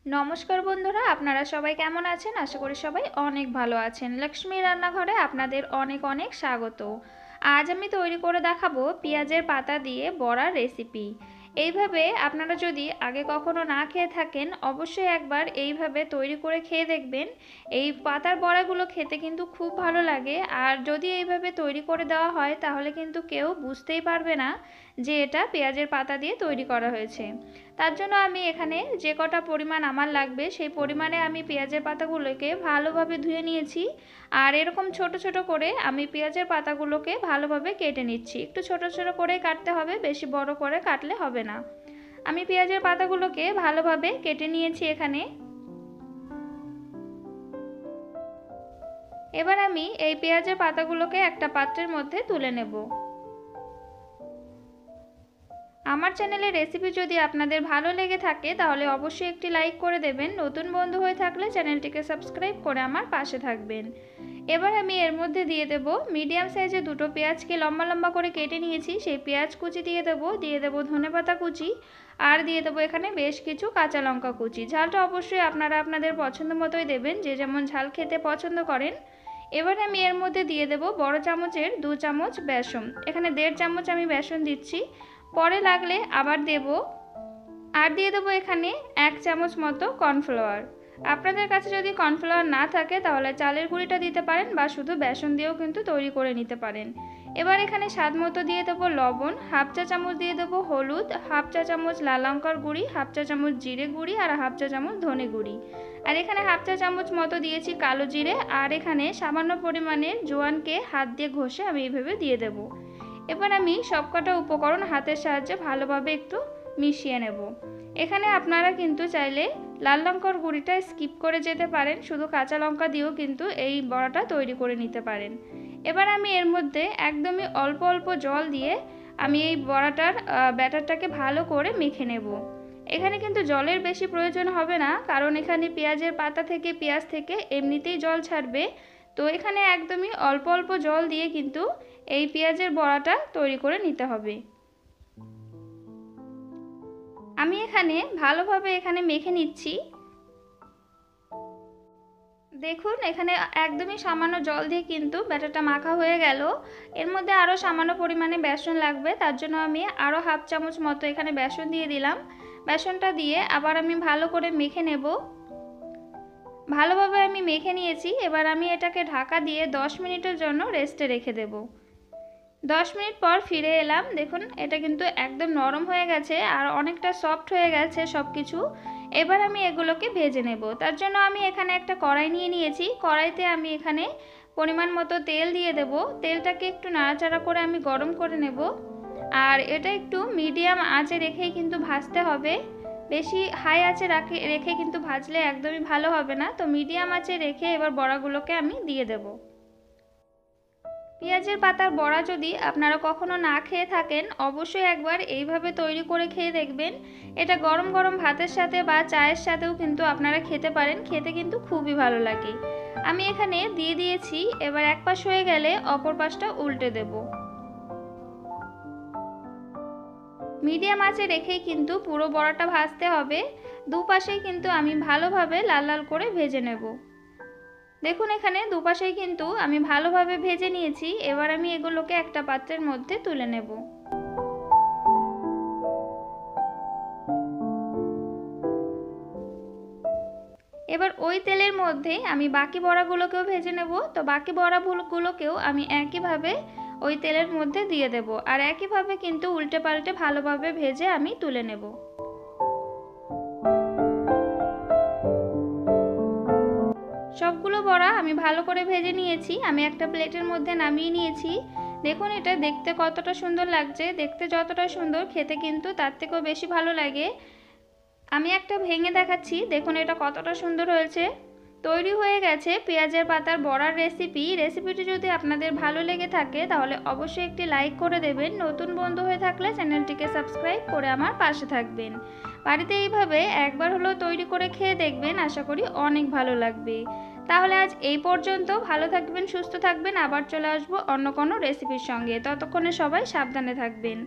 নমস্কার বন্ধুরা, আপনারা সবাই কেমন আছেন? আশা করি সবাই অনেক ভালো আছেন। লক্ষ্মী রান্নাঘরে আপনাদের অনেক অনেক স্বাগত। আজ আমি তৈরি করে দেখাবো পেঁয়াজের পাতা দিয়ে বড়ার রেসিপি। এইভাবে আপনারা যদি আগে কখনো না খেয়ে থাকেন, অবশ্যই একবার এইভাবে তৈরি করে খেয়ে দেখবেন। এই পাতার বড়াগুলো খেতে কিন্তু খুব ভালো লাগে, আর যদি এইভাবে তৈরি করে দেওয়া হয় তাহলে কিন্তু কেউ বুঝতেই পারবে না যে এটা পেঁয়াজের পাতা দিয়ে তৈরি করা হয়েছে। তার জন্য আমি এখানে যে কটা পরিমাণ আমার লাগবে সেই পরিমাণে আমি পেঁয়াজের পাতাগুলোকে ভালোভাবে ধুয়ে নিয়েছি। আর এরকম ছোট ছোট করে আমি পেঁয়াজের পাতাগুলোকে ভালোভাবে কেটে নিচ্ছি। একটু ছোট ছোট করেই কাটতে হবে, বেশি বড় করে কাটলে হবে না। আমি পেঁয়াজের পাতাগুলোকে ভালোভাবে কেটে নিয়েছি এখানে। এবার আমি এই পেঁয়াজের পাতাগুলোকে একটা পাত্রের মধ্যে তুলে নেব। আমার চ্যানেলের রেসিপি যদি আপনাদের ভালো লেগে থাকে তাহলে অবশ্যই একটি লাইক করে দেবেন। নতুন বন্ধু হয়ে থাকলে চ্যানেলটিকে সাবস্ক্রাইব করে আমার পাশে থাকবেন। এবার আমি এর মধ্যে দিয়ে দেব মিডিয়াম সাইজের দুটো পেঁয়াজকে লম্বা লম্বা করে কেটে নিয়েছি, সেই পেঁয়াজ কুচি দিয়ে দেব ধনেপাতা কুচি, আর দিয়ে দেবো এখানে বেশ কিছু কাঁচা লঙ্কা কুচি। ঝালটা অবশ্যই আপনারা আপনাদের পছন্দ মতোই দেবেন, যে যেমন ঝাল খেতে পছন্দ করেন। এবার আমি এর মধ্যে দিয়ে দেব বড় চামচের 2 চামচ বেসন। এখানে 1.5 চামচ আমি বেসন দিচ্ছি, পরে লাগলে আবার দেব। আর দিয়ে দেবো এখানে 1 চামচ মতো কর্নফ্লাওয়ার। আপনাদের কাছে যদি কর্নফ্লাওয়ার না থাকে তাহলে চালের গুঁড়িটা দিতে পারেন, বা শুধু বেসন দিয়েও কিন্তু তৈরি করে নিতে পারেন। এবার এখানে স্বাদ মতো দিয়ে দেবো লবণ, হাফ চা চামচ দিয়ে দেবো হলুদ, হাফ চা চামচ লাল লঙ্কার গুঁড়ি, হাফ চা চামচ জিরে গুঁড়ি, আর হাফ চা চামচ ধনে গুঁড়ি। আর এখানে হাফ চা চামচ মতো দিয়েছি কালো জিরে, আর এখানে সামান্য পরিমাণের জোয়ানকে হাত দিয়ে ঘষে আমি এইভাবে দিয়ে দেবো। এবার আমি সবকটা উপকরণ হাতের সাহায্যে ভালোভাবে একটু মিশিয়ে নেব। এখানে আপনারা কিন্তু চাইলে লাল লঙ্কার গুঁড়িটা স্কিপ করে যেতে পারেন, শুধু কাঁচা লঙ্কা দিয়েও কিন্তু এই বড়াটা তৈরি করে নিতে পারেন। এবার আমি এর মধ্যে একদমই অল্প অল্প জল দিয়ে আমি এই বড়াটার ব্যাটারটাকে ভালো করে মেখে নেব। এখানে কিন্তু জলের বেশি প্রয়োজন হবে না, কারণ এখানে পেঁয়াজের পাতা থেকে পেঁয়াজ থেকে এমনিতেই জল ছাড়বে। তো এখানে একদমই অল্প অল্প জল দিয়ে কিন্তু এই পেঁয়াজের বড়াটা তৈরি করে নিতে হবে। আমি এখানে ভালোভাবে মেখে নিচ্ছি। দেখুন এখানে একদমই সামান্য জল দিয়ে কিন্তু ব্যাটারটা মাখা হয়ে গেল। এর মধ্যে আরও সামান্য পরিমাণে বেসন লাগবে, তার জন্য আমি আরও হাফ চামচ মতো এখানে বেসন দিয়ে দিলাম। বেসনটা দিয়ে আবার আমি ভালো করে মেখে নেব। ভালোভাবে আমি মেখে নিয়েছি। এবার আমি এটাকে ঢাকা দিয়ে 10 মিনিটের জন্য রেস্টে রেখে দেব। 10 মিনিট পর ফিরে এলাম। দেখুন এটা কিন্তু একদম নরম হয়ে গেছে আর অনেকটা সফট হয়ে গেছে সব কিছু। এবার আমি এগুলোকে ভেজে নেব। তার জন্য আমি এখানে একটা কড়াই নিয়ে নিয়েছি। কড়াইতে আমি এখানে পরিমাণ মতো তেল দিয়ে দেব। তেলটাকে একটু নাড়াচাড়া করে আমি গরম করে নেব। আর এটা একটু মিডিয়াম আঁচে রেখেই কিন্তু ভাজতে হবে। বেশি হাই আঁচে রেখে কিন্তু ভাজলে একদমই ভালো হবে না। তো মিডিয়াম আঁচে রেখে এবার বড়াগুলোকে আমি দিয়ে দেব। পেঁয়াজের পাতার বড়া যদি আপনারা কখনো না খেয়ে থাকেন, অবশ্যই একবার এইভাবে তৈরি করে খেয়ে দেখবেন। এটা গরম গরম ভাতের সাথে বা চায়ের সাথেও কিন্তু আপনারা খেতে পারেন, খেতে কিন্তু খুবই ভালো লাগে। আমি এখানে দিয়ে দিয়েছি। এবার এক পাশ হয়ে গেলে অপর পাশটা উল্টে দেব। মিডিয়াম আঁচে রেখেই কিন্তু পুরো বড়াটা ভাজতে হবে। দুপাশেই কিন্তু আমি ভালোভাবে লাল লাল করে ভেজে নেব। দেখুন এখানে দুপাশেই কিন্তু আমি ভালোভাবে ভেজে নিয়েছি। এবার আমি এগুলোকে একটা পাত্রের মধ্যে তুলে নেব। এবার ওই তেলের মধ্যে আমি বাকি বড়াগুলোকেও ভেজে নেব। তো বাকি বড়াগুলোকেও আমি একইভাবে ওই তেলের মধ্যে দিয়ে দেব, আর একইভাবে কিন্তু উল্টে পাল্টে ভালোভাবে ভেজে আমি তুলে নেব। সবগুলো বড়া আমি ভালো করে ভেজে নিয়েছি। আমি একটা প্লেটের মধ্যে নামিয়ে নিয়েছি। দেখুন এটা দেখতে কতটা সুন্দর লাগছে। দেখতে যতটা সুন্দর, খেতে কিন্তু তার থেকেও বেশি ভালো লাগে। আমি একটা ভেঙে দেখাচ্ছি। দেখুন এটা কতটা সুন্দর হয়েছে। তৈরি হয়ে গেছে পেঁয়াজের পাতার বড়ার রেসিপিটি যদি আপনাদের ভালো লেগে থাকে তাহলে অবশ্যই একটি লাইক করে দেবেন। নতুন বন্ধু হয়ে থাকলে চ্যানেলটিকে সাবস্ক্রাইব করে আমার পাশে থাকবেন। বাড়িতে এইভাবে একবার হলেও তৈরি করে খেয়ে দেখবেন, আশা করি অনেক ভালো লাগবে। তাহলে আজ এই পর্যন্ত। ভালো থাকবেন, সুস্থ থাকবেন। আবার চলে আসবো অন্য কোনো রেসিপির সঙ্গে। ততক্ষণে সবাই সাবধানে থাকবেন।